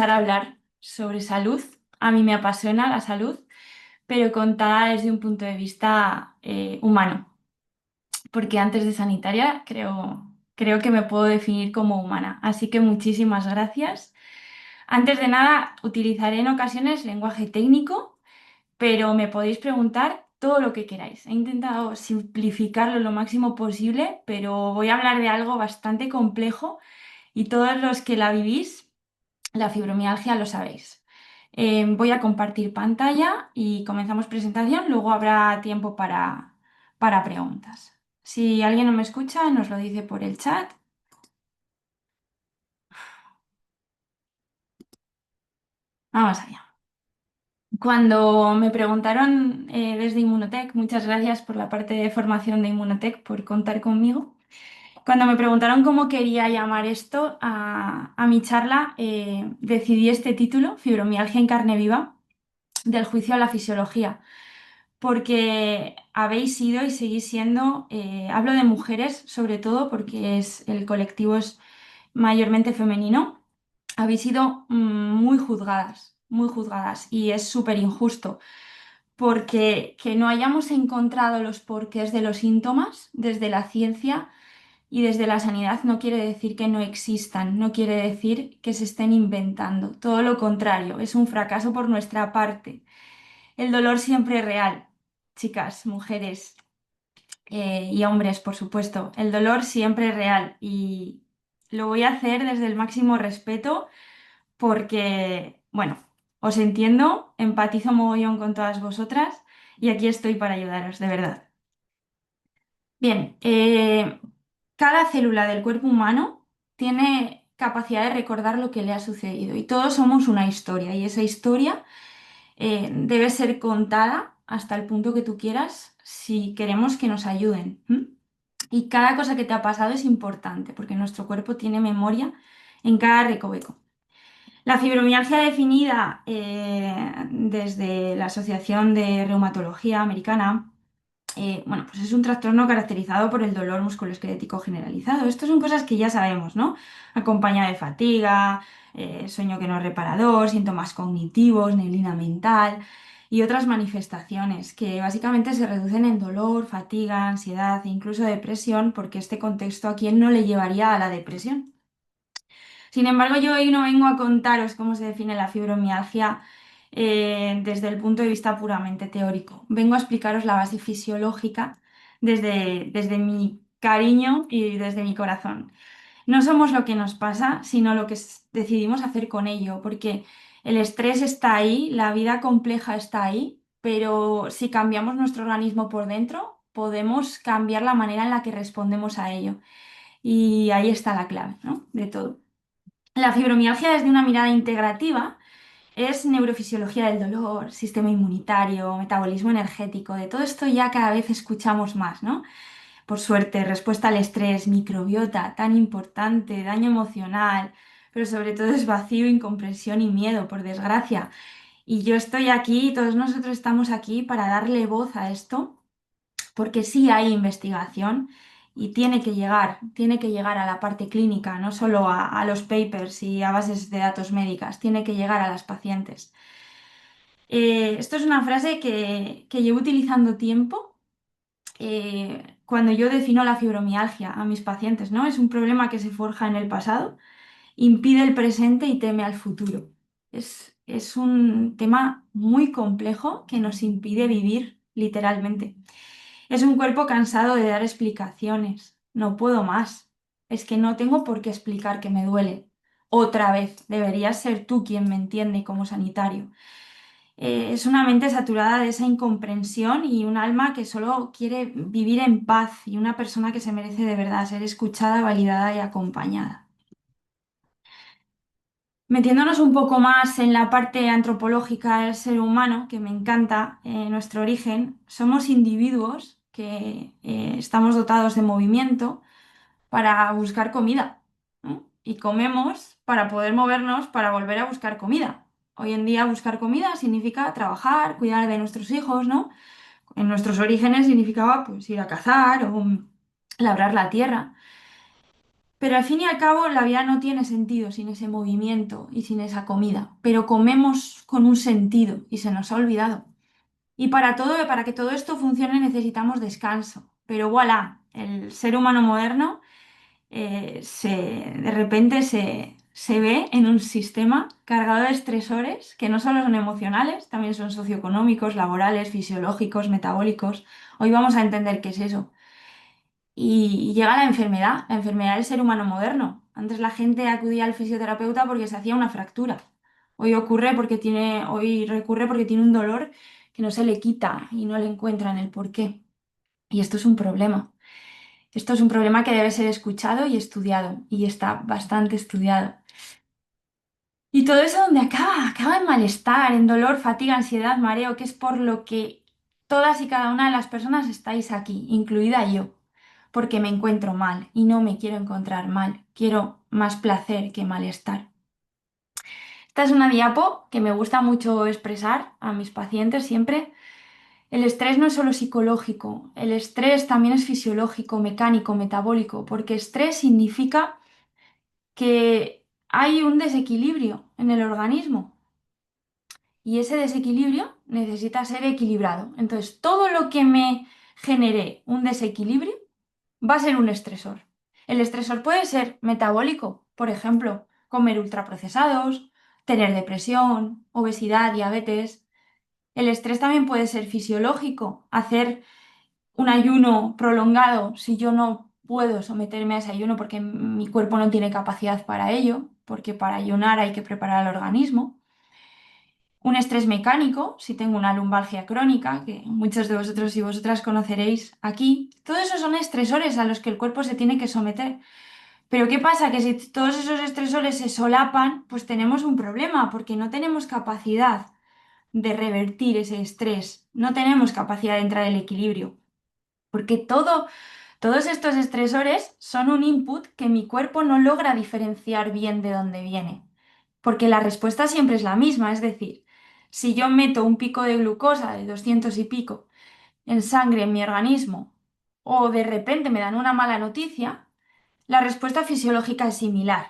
A hablar sobre salud. A mí me apasiona la salud, pero contada desde un punto de vista humano, porque antes de sanitaria creo que me puedo definir como humana. Así que muchísimas gracias. Antes de nada, utilizaré en ocasiones lenguaje técnico, pero me podéis preguntar todo lo que queráis. He intentado simplificarlo lo máximo posible, pero voy a hablar de algo bastante complejo y todos los que la vivís, la fibromialgia, lo sabéis. Voy a compartir pantalla y comenzamos presentación. Luego habrá tiempo para preguntas. Si alguien no me escucha, nos lo dice por el chat. Vamos allá. Cuando me preguntaron desde Inmunotech, muchas gracias por la parte de formación de Inmunotech, por contar conmigo. Cuando me preguntaron cómo quería llamar esto a mi charla, decidí este título, Fibromialgia en carne viva, del juicio a la fisiología, porque habéis sido y seguís siendo, hablo de mujeres sobre todo porque el colectivo es mayormente femenino, habéis sido muy juzgadas y es súper injusto porque que no hayamos encontrado los porqués de los síntomas desde la ciencia y desde la sanidad no quiere decir que no existan, no quiere decir que se estén inventando, todo lo contrario, es un fracaso por nuestra parte. El dolor siempre es real, chicas, mujeres y hombres, por supuesto. El dolor siempre es real y lo voy a hacer desde el máximo respeto porque, bueno, os entiendo, empatizo mogollón con todas vosotras y aquí estoy para ayudaros, de verdad. Bien, cada célula del cuerpo humano tiene capacidad de recordar lo que le ha sucedido y todos somos una historia y esa historia debe ser contada hasta el punto que tú quieras si queremos que nos ayuden. ¿M? Y cada cosa que te ha pasado es importante porque nuestro cuerpo tiene memoria en cada recoveco. La fibromialgia definida desde la Asociación de Reumatología Americana, bueno, pues es un trastorno caracterizado por el dolor musculoesquelético generalizado. Estas son cosas que ya sabemos, ¿no? Acompañada de fatiga, sueño que no es reparador, síntomas cognitivos, neblina mental y otras manifestaciones que básicamente se reducen en dolor, fatiga, ansiedad e incluso depresión, porque este contexto a quién no le llevaría a la depresión. Sin embargo, yo hoy no vengo a contaros cómo se define la fibromialgia desde el punto de vista puramente teórico. Vengo a explicaros la base fisiológica desde mi cariño y desde mi corazón. No somos lo que nos pasa, sino lo que decidimos hacer con ello, porque el estrés está ahí, la vida compleja está ahí, pero si cambiamos nuestro organismo por dentro, podemos cambiar la manera en la que respondemos a ello. Y ahí está la clave, ¿no? De todo. La fibromialgia desde una mirada integrativa es neurofisiología del dolor, sistema inmunitario, metabolismo energético, de todo esto ya cada vez escuchamos más, ¿no? Por suerte, respuesta al estrés, microbiota, tan importante, daño emocional, pero sobre todo es vacío, incomprensión y miedo, por desgracia. Y yo estoy aquí, todos nosotros estamos aquí para darle voz a esto porque sí hay investigación y tiene que llegar a la parte clínica, no solo a los papers y a bases de datos médicas, tiene que llegar a las pacientes. Esto es una frase que llevo utilizando tiempo cuando yo defino la fibromialgia a mis pacientes, ¿no? Es un problema que se forja en el pasado, impide el presente y teme al futuro. Es un tema muy complejo que nos impide vivir literalmente. Es un cuerpo cansado de dar explicaciones. No puedo más. Es que no tengo por qué explicar que me duele. Otra vez, deberías ser tú quien me entiende como sanitario. Es una mente saturada de esa incomprensión y un alma que solo quiere vivir en paz y una persona que se merece de verdad ser escuchada, validada y acompañada. Metiéndonos un poco más en la parte antropológica del ser humano, que me encanta, nuestro origen, somos individuos que estamos dotados de movimiento para buscar comida, ¿no? Y comemos para poder movernos para volver a buscar comida. Hoy en día buscar comida significa trabajar, cuidar de nuestros hijos, ¿no? En nuestros orígenes significaba pues ir a cazar o labrar la tierra. Pero al fin y al cabo la vida no tiene sentido sin ese movimiento y sin esa comida. Pero comemos con un sentido y se nos ha olvidado. Y para todo, para que todo esto funcione necesitamos descanso. Pero voilà, el ser humano moderno de repente se ve en un sistema cargado de estresores que no solo son emocionales, también son socioeconómicos, laborales, fisiológicos, metabólicos. Hoy vamos a entender qué es eso. Y llega la enfermedad del ser humano moderno. Antes la gente acudía al fisioterapeuta porque se hacía una fractura. Hoy recurre porque tiene un dolor que no se le quita y no le encuentran el porqué. Y esto es un problema. Esto es un problema que debe ser escuchado y estudiado, y está bastante estudiado. Y todo eso donde acaba, acaba en malestar, en dolor, fatiga, ansiedad, mareo, que es por lo que todas y cada una de las personas estáis aquí, incluida yo, porque me encuentro mal y no me quiero encontrar mal, quiero más placer que malestar. Esta es una diapo que me gusta mucho expresar a mis pacientes siempre. El estrés no es solo psicológico, el estrés también es fisiológico, mecánico, metabólico, porque estrés significa que hay un desequilibrio en el organismo y ese desequilibrio necesita ser equilibrado. Entonces, todo lo que me genere un desequilibrio va a ser un estresor. El estresor puede ser metabólico, por ejemplo, comer ultraprocesados, tener depresión, obesidad, diabetes. El estrés también puede ser fisiológico, hacer un ayuno prolongado si yo no puedo someterme a ese ayuno porque mi cuerpo no tiene capacidad para ello, porque para ayunar hay que preparar al organismo. Un estrés mecánico, si tengo una lumbalgia crónica, que muchos de vosotros y vosotras conoceréis aquí. Todo eso son estresores a los que el cuerpo se tiene que someter. Pero ¿qué pasa? Que si todos esos estresores se solapan, pues tenemos un problema, porque no tenemos capacidad de revertir ese estrés, no tenemos capacidad de entrar en el equilibrio. Porque todos estos estresores son un input que mi cuerpo no logra diferenciar bien de dónde viene. Porque la respuesta siempre es la misma, es decir, si yo meto un pico de glucosa de 200 y pico en sangre en mi organismo o de repente me dan una mala noticia, la respuesta fisiológica es similar.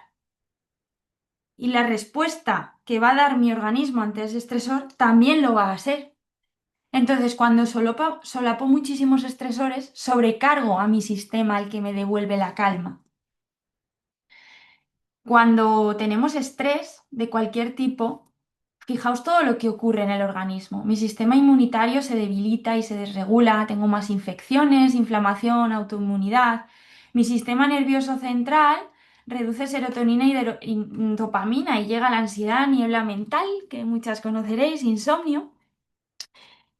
Y la respuesta que va a dar mi organismo ante ese estresor también lo va a ser. Entonces, cuando solapo muchísimos estresores, sobrecargo a mi sistema el que me devuelve la calma. Cuando tenemos estrés de cualquier tipo, fijaos todo lo que ocurre en el organismo. Mi sistema inmunitario se debilita y se desregula, tengo más infecciones, inflamación, autoinmunidad. Mi sistema nervioso central reduce serotonina y dopamina y llega a la ansiedad, niebla mental, que muchas conoceréis, insomnio.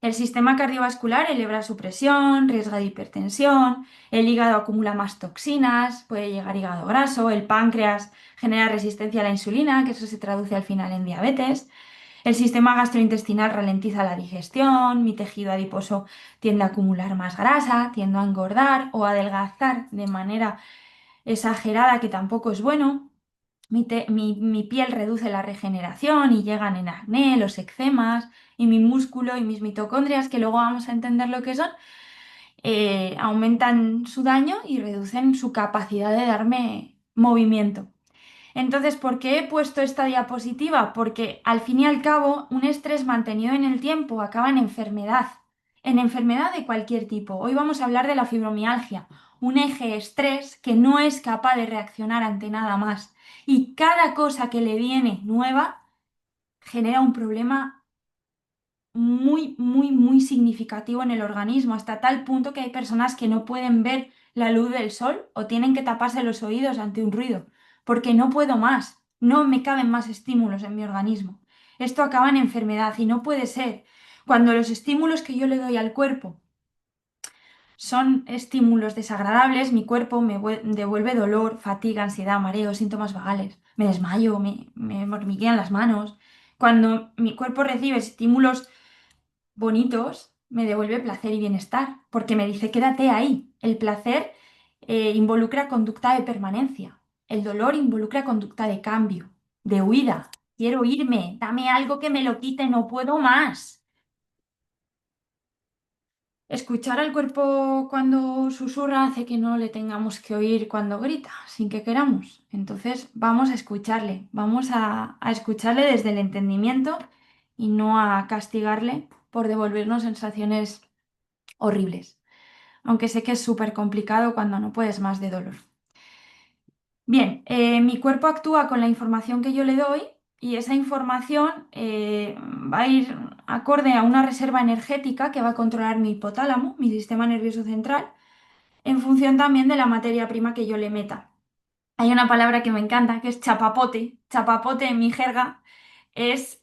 El sistema cardiovascular eleva su presión, riesga de hipertensión, el hígado acumula más toxinas, puede llegar hígado graso, el páncreas genera resistencia a la insulina, que eso se traduce al final en diabetes, el sistema gastrointestinal ralentiza la digestión, mi tejido adiposo tiende a acumular más grasa, tiendo a engordar o a adelgazar de manera exagerada, que tampoco es bueno. Mi piel reduce la regeneración y llegan en acné, los eczemas y mi músculo y mis mitocondrias, que luego vamos a entender lo que son, aumentan su daño y reducen su capacidad de darme movimiento. Entonces, ¿por qué he puesto esta diapositiva? Porque al fin y al cabo, un estrés mantenido en el tiempo acaba en enfermedad de cualquier tipo. Hoy vamos a hablar de la fibromialgia, un eje estrés que no es capaz de reaccionar ante nada más. Y cada cosa que le viene nueva genera un problema muy, muy, muy significativo en el organismo, hasta tal punto que hay personas que no pueden ver la luz del sol o tienen que taparse los oídos ante un ruido, porque no puedo más, no me caben más estímulos en mi organismo. Esto acaba en enfermedad y no puede ser. Cuando los estímulos que yo le doy al cuerpo son estímulos desagradables, mi cuerpo devuelve dolor, fatiga, ansiedad, mareo, síntomas vagales, me desmayo, me hormiguean las manos. Cuando mi cuerpo recibe estímulos bonitos, me devuelve placer y bienestar, porque me dice, quédate ahí. El placer involucra conducta de permanencia. El dolor involucra conducta de cambio, de huida. Quiero irme, dame algo que me lo quite, no puedo más. Escuchar al cuerpo cuando susurra hace que no le tengamos que oír cuando grita, sin que queramos. Entonces vamos a escucharle, vamos a escucharle desde el entendimiento y no a castigarle por devolvernos sensaciones horribles. Aunque sé que es súper complicado cuando no puedes más de dolor. Bien, mi cuerpo actúa con la información que yo le doy y esa información va a ir acorde a una reserva energética que va a controlar mi hipotálamo, mi sistema nervioso central, en función también de la materia prima que yo le meta. Hay una palabra que me encanta, que es chapapote. Chapapote en mi jerga es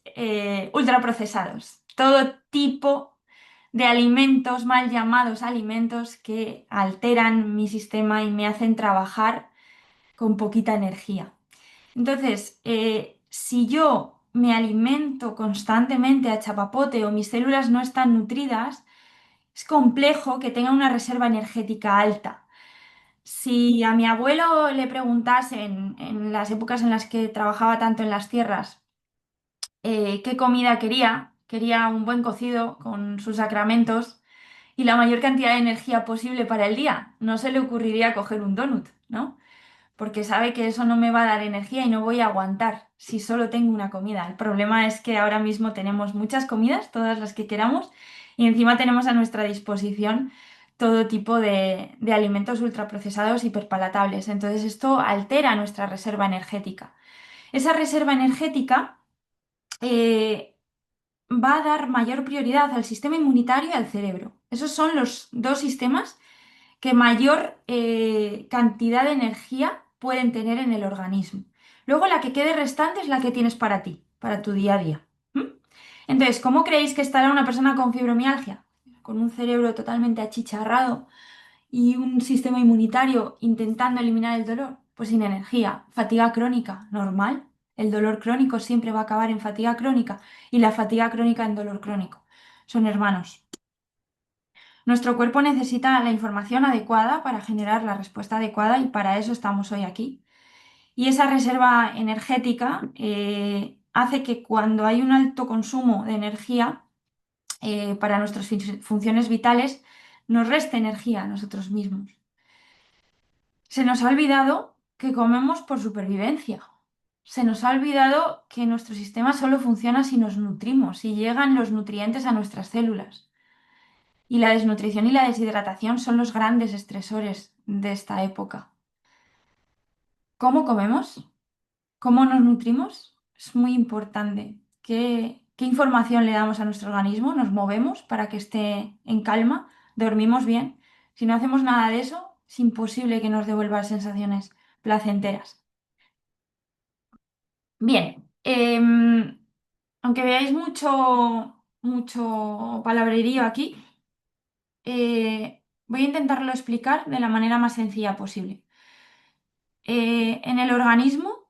ultraprocesados. Todo tipo de alimentos, mal llamados alimentos, que alteran mi sistema y me hacen trabajar con poquita energía. Entonces, si yo me alimento constantemente a chapapote o mis células no están nutridas, es complejo que tenga una reserva energética alta. Si a mi abuelo le preguntasen en las épocas en las que trabajaba tanto en las tierras, qué comida quería, quería un buen cocido con sus sacramentos y la mayor cantidad de energía posible para el día. No se le ocurriría coger un donut, ¿no? Porque sabe que eso no me va a dar energía y no voy a aguantar si solo tengo una comida. El problema es que ahora mismo tenemos muchas comidas, todas las que queramos, y encima tenemos a nuestra disposición todo tipo de alimentos ultraprocesados hiperpalatables. Entonces esto altera nuestra reserva energética. Esa reserva energética eh, va a dar mayor prioridad al sistema inmunitario y al cerebro. Esos son los dos sistemas que mayor cantidad de energía pueden tener en el organismo. Luego la que quede restante es la que tienes para ti, para tu día a día. ¿Mm? Entonces, ¿cómo creéis que estará una persona con fibromialgia? Con un cerebro totalmente achicharrado y un sistema inmunitario intentando eliminar el dolor. Pues sin energía, fatiga crónica, normal. El dolor crónico siempre va a acabar en fatiga crónica y la fatiga crónica en dolor crónico. Son hermanos. Nuestro cuerpo necesita la información adecuada para generar la respuesta adecuada y para eso estamos hoy aquí. Y esa reserva energética hace que cuando hay un alto consumo de energía para nuestras funciones vitales, nos reste energía a nosotros mismos. Se nos ha olvidado que comemos por supervivencia. Se nos ha olvidado que nuestro sistema solo funciona si nos nutrimos, si llegan los nutrientes a nuestras células. Y la desnutrición y la deshidratación son los grandes estresores de esta época. ¿Cómo comemos? ¿Cómo nos nutrimos? Es muy importante. ¿Qué información le damos a nuestro organismo? ¿Nos movemos para que esté en calma? ¿Dormimos bien? Si no hacemos nada de eso, es imposible que nos devuelva sensaciones placenteras. Bien, aunque veáis mucho palabrerío aquí, voy a intentarlo explicar de la manera más sencilla posible. En el organismo,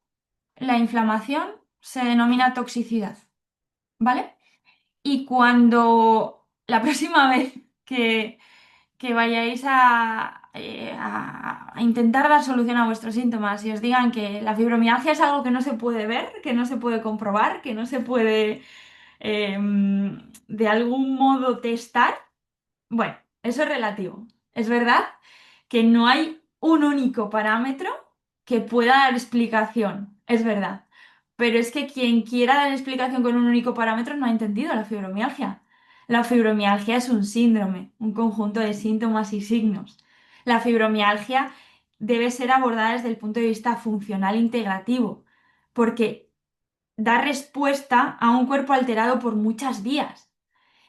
la inflamación se denomina toxicidad, ¿vale? Y cuando la próxima vez que vayáis a intentar dar solución a vuestros síntomas y os digan que la fibromialgia es algo que no se puede ver, que no se puede comprobar, que no se puede de algún modo testar, bueno, eso es relativo. Es verdad que no hay un único parámetro que pueda dar explicación, es verdad. Pero es que quien quiera dar explicación con un único parámetro no ha entendido la fibromialgia. La fibromialgia es un síndrome, un conjunto de síntomas y signos. La fibromialgia debe ser abordada desde el punto de vista funcional integrativo, porque da respuesta a un cuerpo alterado por muchas vías.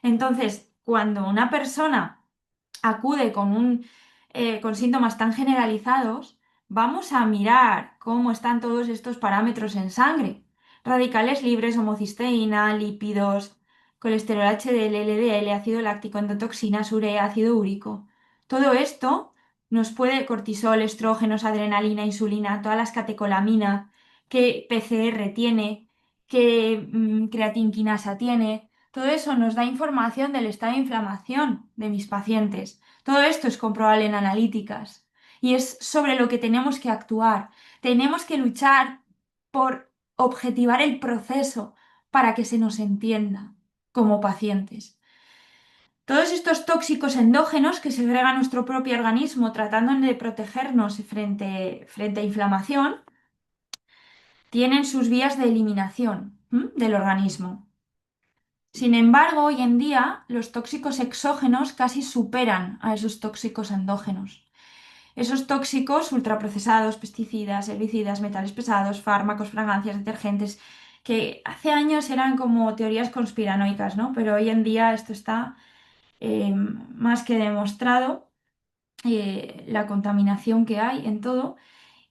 Entonces, cuando una persona acude con síntomas tan generalizados, vamos a mirar cómo están todos estos parámetros en sangre. Radicales libres, homocisteína, lípidos, colesterol HDL, LDL, ácido láctico, endotoxinas, urea, ácido úrico. Todo esto nos puede cortisol, estrógenos, adrenalina, insulina, todas las catecolaminas, qué PCR tiene, qué creatinquinasa tiene. Todo eso nos da información del estado de inflamación de mis pacientes. Todo esto es comprobable en analíticas y es sobre lo que tenemos que actuar. Tenemos que luchar por objetivar el proceso para que se nos entienda como pacientes. Todos estos tóxicos endógenos que segrega nuestro propio organismo tratando de protegernos frente a inflamación, tienen sus vías de eliminación, del organismo. Sin embargo, hoy en día los tóxicos exógenos casi superan a esos tóxicos endógenos. Esos tóxicos ultraprocesados, pesticidas, herbicidas, metales pesados, fármacos, fragancias, detergentes, que hace años eran como teorías conspiranoicas, ¿no? Pero hoy en día esto está más que demostrado, la contaminación que hay en todo.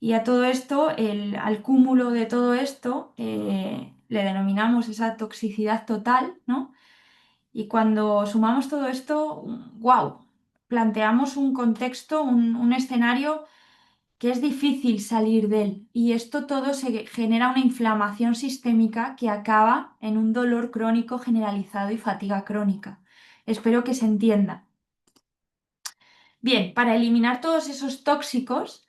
Y a todo esto, al cúmulo de todo esto, le denominamos esa toxicidad total, ¿no? Y cuando sumamos todo esto, wow, planteamos un contexto, un escenario que es difícil salir de él. Y esto todo se genera una inflamación sistémica que acaba en un dolor crónico generalizado y fatiga crónica. Espero que se entienda. Bien, para eliminar todos esos tóxicos,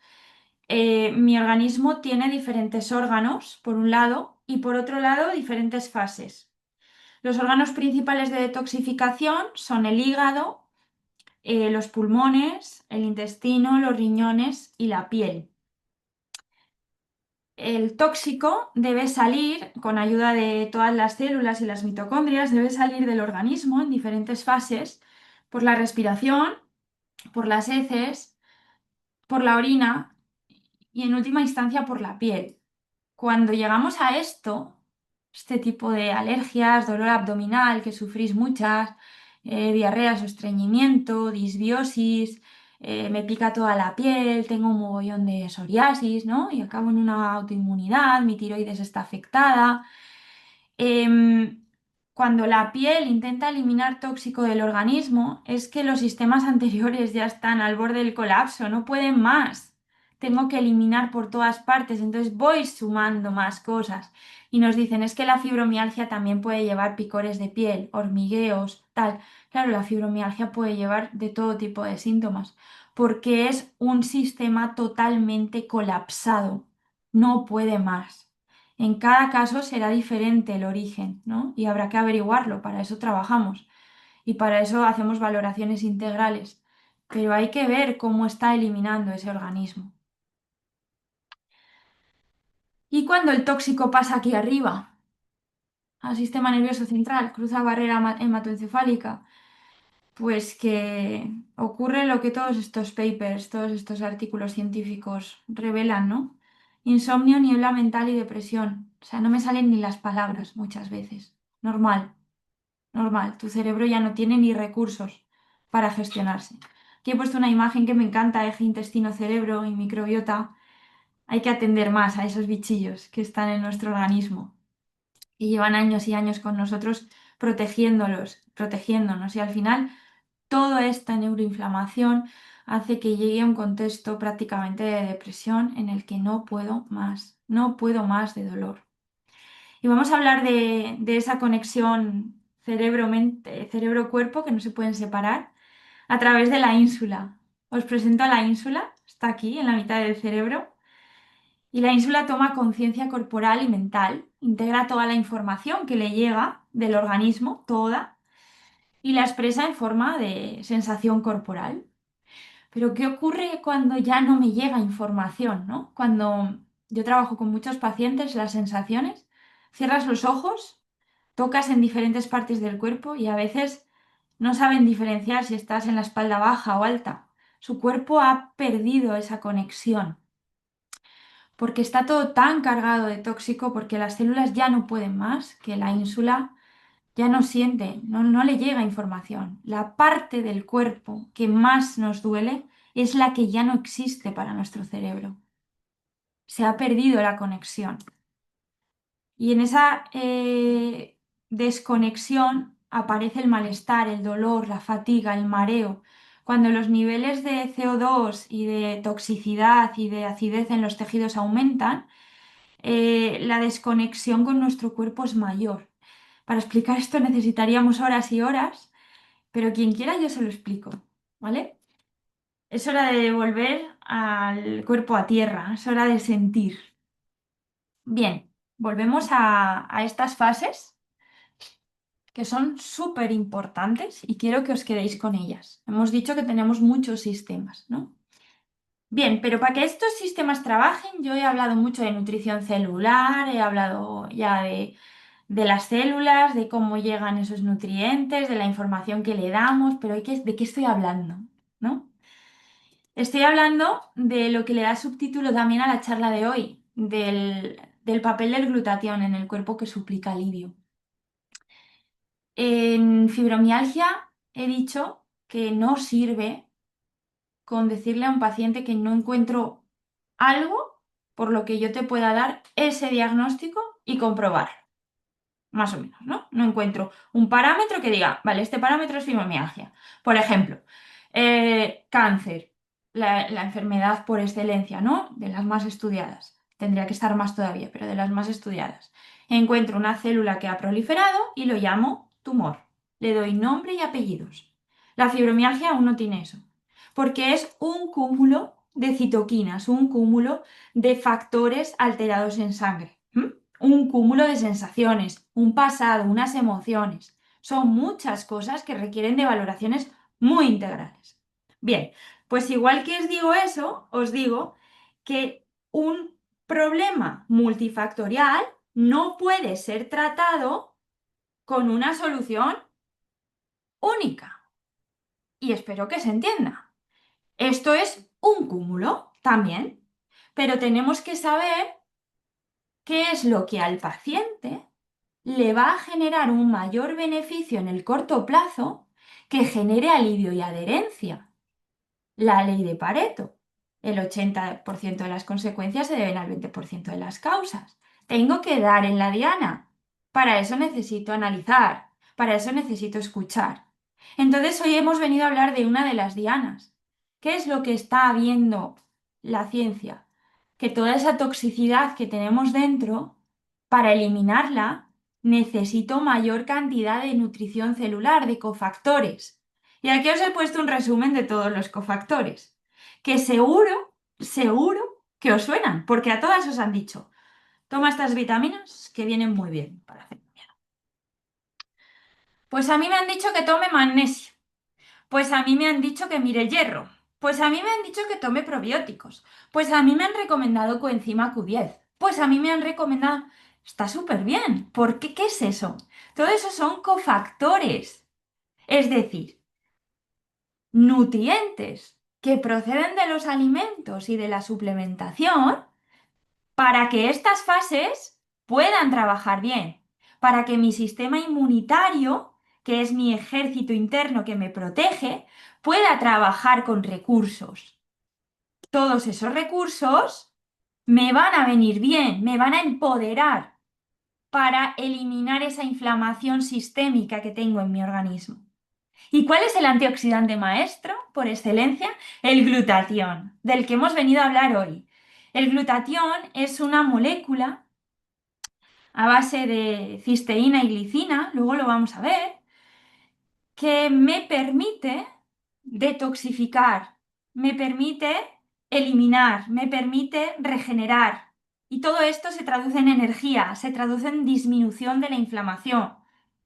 mi organismo tiene diferentes órganos, por un lado, y por otro lado, diferentes fases. Los órganos principales de detoxificación son el hígado, los pulmones, el intestino, los riñones y la piel. El tóxico debe salir, con ayuda de todas las células y las mitocondrias, debe salir del organismo en diferentes fases, por la respiración, por las heces, por la orina y en última instancia por la piel. Cuando llegamos a esto, este tipo de alergias, dolor abdominal, que sufrís muchas, diarreas o estreñimiento, disbiosis, me pica toda la piel, tengo un mogollón de psoriasis, ¿no? Y acabo en una autoinmunidad, mi tiroides está afectada. Em, Cuando la piel intenta eliminar tóxico del organismo, es que los sistemas anteriores ya están al borde del colapso, no pueden más. Tengo que eliminar por todas partes, entonces voy sumando más cosas. Y nos dicen, es que la fibromialgia también puede llevar picores de piel, hormigueos, tal. Claro, la fibromialgia puede llevar de todo tipo de síntomas, porque es un sistema totalmente colapsado, no puede más. En cada caso será diferente el origen, ¿no? Y habrá que averiguarlo, para eso trabajamos y para eso hacemos valoraciones integrales. Pero hay que ver cómo está eliminando ese organismo. ¿Y cuando el tóxico pasa aquí arriba, al sistema nervioso central, cruza barrera hematoencefálica? Pues que ocurre lo que todos estos papers, todos estos artículos científicos revelan, ¿no? Insomnio, niebla mental y depresión. O sea, no me salen ni las palabras muchas veces. Normal. Normal, tu cerebro ya no tiene ni recursos para gestionarse. Aquí he puesto una imagen que me encanta, eje intestino-cerebro y microbiota. Hay que atender más a esos bichillos que están en nuestro organismo y llevan años y años con nosotros protegiéndonos. Y al final, toda esta neuroinflamación hace que llegue a un contexto prácticamente de depresión en el que no puedo más, no puedo más de dolor. Y vamos a hablar de esa conexión cerebro-mente, cerebro-cuerpo que no se pueden separar a través de la ínsula. Os presento a la ínsula, está aquí en la mitad del cerebro. Y la ínsula toma conciencia corporal y mental, integra toda la información que le llega del organismo, toda, y la expresa en forma de sensación corporal. Pero ¿qué ocurre cuando ya no me llega información, ¿no? Cuando yo trabajo con muchos pacientes, las sensaciones, cierras los ojos, tocas en diferentes partes del cuerpo y a veces no saben diferenciar si estás en la espalda baja o alta. Su cuerpo ha perdido esa conexión porque está todo tan cargado de tóxico, porque las células ya no pueden más, que la ínsula ya no siente, no le llega información. La parte del cuerpo que más nos duele es la que ya no existe para nuestro cerebro. Se ha perdido la conexión. Y en esa desconexión aparece el malestar, el dolor, la fatiga, el mareo. Cuando los niveles de CO2 y de toxicidad y de acidez en los tejidos aumentan, la desconexión con nuestro cuerpo es mayor. Para explicar esto necesitaríamos horas y horas, pero quien quiera yo se lo explico, ¿vale? Es hora de volver al cuerpo a tierra, es hora de sentir. Bien, volvemos a estas fases. que son súper importantes y quiero que os quedéis con ellas. Hemos dicho que tenemos muchos sistemas, ¿no? Bien, pero para que estos sistemas trabajen, yo he hablado mucho de nutrición celular, he hablado ya de las células, de cómo llegan esos nutrientes, de la información que le damos, pero ¿de qué estoy hablando? ¿No? Estoy hablando de lo que le da subtítulo también a la charla de hoy, del papel del glutatión en el cuerpo que suplica alivio. En fibromialgia he dicho que no sirve con decirle a un paciente que no encuentro algo por lo que yo te pueda dar ese diagnóstico y comprobar. Más o menos, ¿no? No encuentro un parámetro que diga, vale, este parámetro es fibromialgia. Por ejemplo, cáncer, la enfermedad por excelencia, ¿no? De las más estudiadas. Tendría que estar más todavía, pero de las más estudiadas. Encuentro una célula que ha proliferado y lo llamo tumor. Le doy nombre y apellidos. La fibromialgia aún no tiene eso, porque es un cúmulo de citoquinas, un cúmulo de factores alterados en sangre. Un cúmulo de sensaciones, un pasado, unas emociones. Son muchas cosas que requieren de valoraciones muy integrales. Bien, pues igual que os digo eso, os digo que un problema multifactorial no puede ser tratado con una solución única. Y espero que se entienda. Esto es un cúmulo también, pero tenemos que saber qué es lo que al paciente le va a generar un mayor beneficio en el corto plazo que genere alivio y adherencia. La ley de Pareto. El 80% de las consecuencias se deben al 20% de las causas. Tengo que dar en la diana. Para eso necesito analizar. Para eso necesito escuchar. Entonces hoy hemos venido a hablar de una de las dianas. ¿Qué es lo que está viendo la ciencia? Que toda esa toxicidad que tenemos dentro, para eliminarla, necesito mayor cantidad de nutrición celular, de cofactores. Y aquí os he puesto un resumen de todos los cofactores, que seguro que os suenan, porque a todas os han dicho, toma estas vitaminas que vienen muy bien para hacer. Pues a mí me han dicho que tome magnesio, pues a mí me han dicho que mire el hierro, pues a mí me han dicho que tome probióticos, pues a mí me han recomendado coenzima Q10, pues a mí me han recomendado... Está súper bien, ¿por qué? ¿Qué es eso? Todo eso son cofactores, es decir, nutrientes que proceden de los alimentos y de la suplementación para que estas fases puedan trabajar bien, para que mi sistema inmunitario, que es mi ejército interno que me protege, pueda trabajar con recursos. Todos esos recursos me van a venir bien, me van a empoderar para eliminar esa inflamación sistémica que tengo en mi organismo. ¿Y cuál es el antioxidante maestro por excelencia? El glutatión, del que hemos venido a hablar hoy. El glutatión es una molécula a base de cisteína y glicina, luego lo vamos a ver, que me permite detoxificar, me permite eliminar, me permite regenerar. Y todo esto se traduce en energía, se traduce en disminución de la inflamación.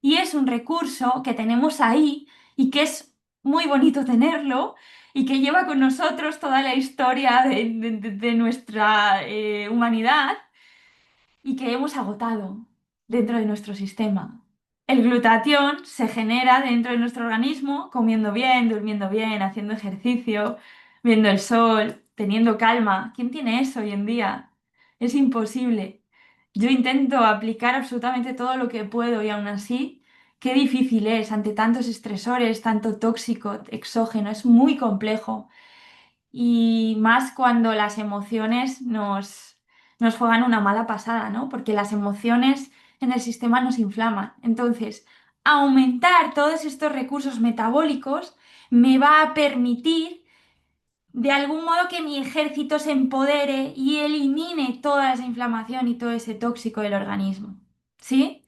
Y es un recurso que tenemos ahí y que es muy bonito tenerlo y que lleva con nosotros toda la historia de nuestra humanidad y que hemos agotado dentro de nuestro sistema. El glutatión se genera dentro de nuestro organismo comiendo bien, durmiendo bien, haciendo ejercicio, viendo el sol, teniendo calma. ¿Quién tiene eso hoy en día? Es imposible. Yo intento aplicar absolutamente todo lo que puedo y aún así, qué difícil es ante tantos estresores, tanto tóxico, exógeno, es muy complejo y más cuando las emociones nos juegan una mala pasada, ¿no? Porque las emociones en el sistema nos inflaman. Entonces, aumentar todos estos recursos metabólicos me va a permitir de algún modo que mi ejército se empodere y elimine toda esa inflamación y todo ese tóxico del organismo. ¿Sí?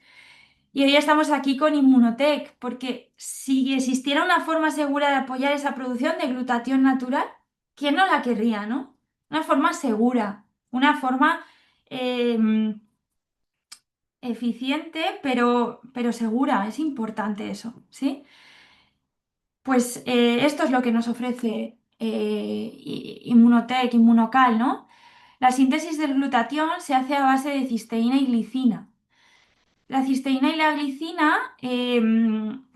Y hoy estamos aquí con Inmunotech, porque si existiera una forma segura de apoyar esa producción de glutatión natural, ¿quién no la querría, no? Una forma segura, una forma eh, eficiente, pero segura. Es importante eso, ¿sí? Pues esto es lo que nos ofrece Inmunotec, Inmunocal, ¿no? La síntesis del glutatión se hace a base de cisteína y glicina. La cisteína y la glicina,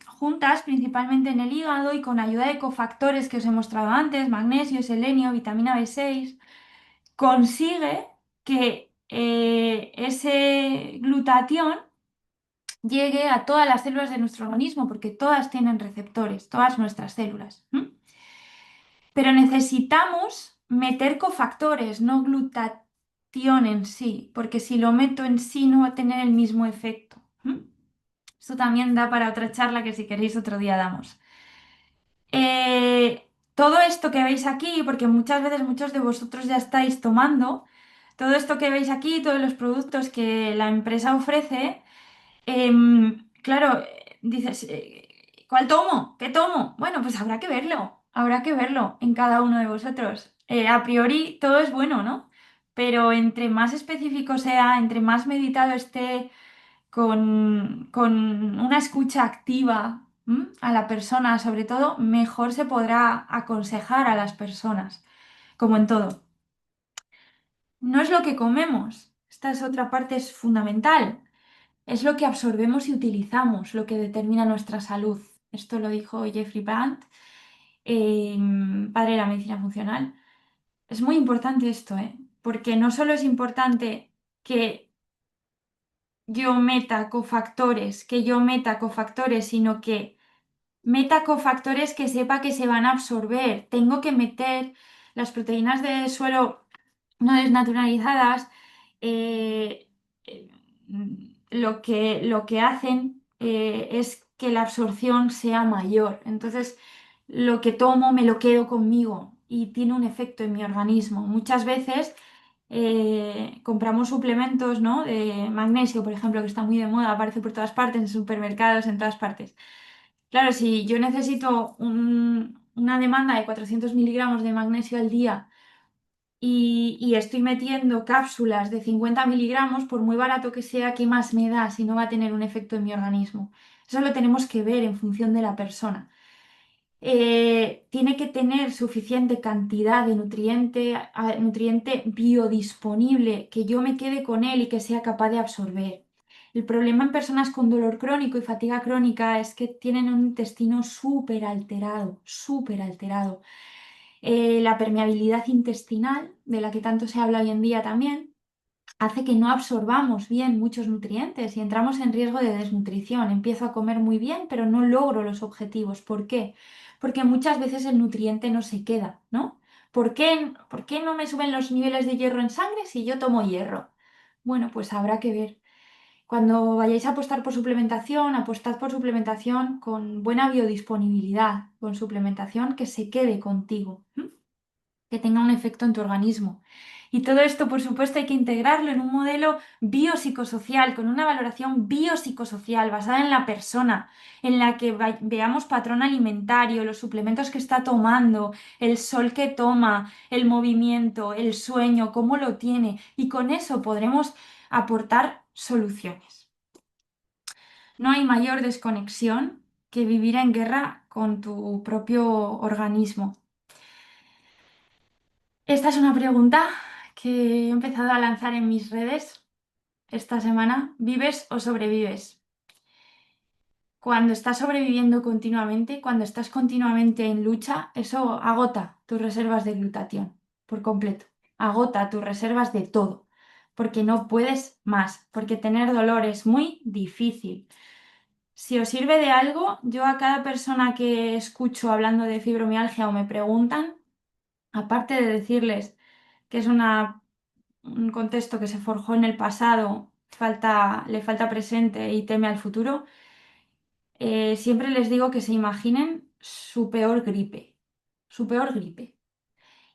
juntas principalmente en el hígado y con ayuda de cofactores que os he mostrado antes, magnesio, selenio, vitamina B6, consigue que ese glutatión llegue a todas las células de nuestro organismo, porque todas tienen receptores, todas nuestras células. Pero necesitamos meter cofactores, no glutatión en sí, porque si lo meto en sí no va a tener el mismo efecto. Esto también da para otra charla que si queréis otro día damos. Todo esto que veis aquí, porque muchas veces muchos de vosotros ya estáis tomando, todo esto que veis aquí, todos los productos que la empresa ofrece, claro, dices, ¿cuál tomo? ¿Qué tomo? Bueno, pues habrá que verlo en cada uno de vosotros. A priori todo es bueno, ¿no? Pero entre más específico sea, entre más meditado esté, con una escucha activa, a la persona, sobre todo, mejor se podrá aconsejar a las personas, como en todo. No es lo que comemos, esta es otra parte es fundamental. Es lo que absorbemos y utilizamos lo que determina nuestra salud. Esto lo dijo Jeffrey Brandt, eh, padre de la medicina funcional. Es muy importante esto, porque no solo es importante que que yo meta cofactores, sino que meta cofactores que sepa que se van a absorber. Tengo que meter las proteínas de suelo no desnaturalizadas, eh, eh, lo que hacen es que la absorción sea mayor. Entonces, lo que tomo me lo quedo conmigo y tiene un efecto en mi organismo. Muchas veces compramos suplementos, ¿no? De magnesio, por ejemplo, que está muy de moda, aparece por todas partes, en supermercados, en todas partes. Claro, si yo necesito una demanda de 400 miligramos de magnesio al día y estoy metiendo cápsulas de 50 miligramos, por muy barato que sea, ¿qué más me da si no va a tener un efecto en mi organismo? Eso lo tenemos que ver en función de la persona. Tiene que tener suficiente cantidad de nutriente biodisponible, que yo me quede con él y que sea capaz de absorber. El problema en personas con dolor crónico y fatiga crónica es que tienen un intestino súper alterado, súper alterado. La permeabilidad intestinal, de la que tanto se habla hoy en día también, hace que no absorbamos bien muchos nutrientes y entramos en riesgo de desnutrición. Empiezo a comer muy bien, pero no logro los objetivos. ¿Por qué? Porque muchas veces el nutriente no se queda, ¿no? Por qué no me suben los niveles de hierro en sangre si yo tomo hierro? Bueno, pues habrá que ver. Cuando vayáis a apostar por suplementación, apostad por suplementación con buena biodisponibilidad, con suplementación que se quede contigo, que tenga un efecto en tu organismo. Y todo esto, por supuesto, hay que integrarlo en un modelo biopsicosocial, con una valoración biopsicosocial basada en la persona, en la que veamos patrón alimentario, los suplementos que está tomando, el sol que toma, el movimiento, el sueño, cómo lo tiene, y con eso podremos aportar soluciones. No hay mayor desconexión que vivir en guerra con tu propio organismo. Esta es una pregunta que he empezado a lanzar en mis redes esta semana. ¿Vives o sobrevives? Cuando estás sobreviviendo continuamente, cuando estás continuamente en lucha, eso agota tus reservas de glutatión por completo. Agota tus reservas de todo, porque no puedes más, porque tener dolor es muy difícil. Si os sirve de algo, yo a cada persona que escucho hablando de fibromialgia o me preguntan, aparte de decirles que es un contexto que se forjó en el pasado, le falta presente y teme al futuro, siempre les digo que se imaginen su peor gripe.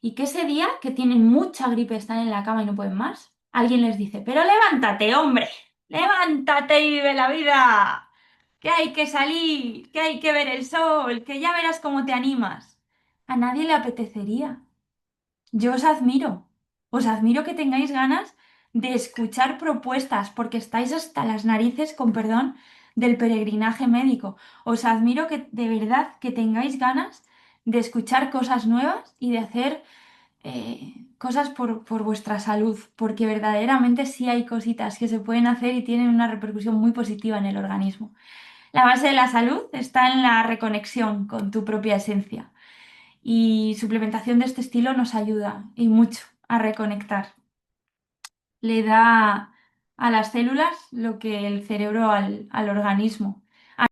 Y que ese día que tienen mucha gripe, están en la cama y no pueden más, alguien les dice, pero levántate, hombre, levántate y vive la vida, que hay que salir, que hay que ver el sol, que ya verás cómo te animas. A nadie le apetecería. Yo os admiro que tengáis ganas de escuchar propuestas, porque estáis hasta las narices, con perdón, del peregrinaje médico. Os admiro que de verdad que tengáis ganas de escuchar cosas nuevas y de hacer cosas por vuestra salud, porque verdaderamente sí hay cositas que se pueden hacer y tienen una repercusión muy positiva en el organismo. La base de la salud está en la reconexión con tu propia esencia y suplementación de este estilo nos ayuda y mucho a reconectar. Le da a las células lo que el cerebro al organismo.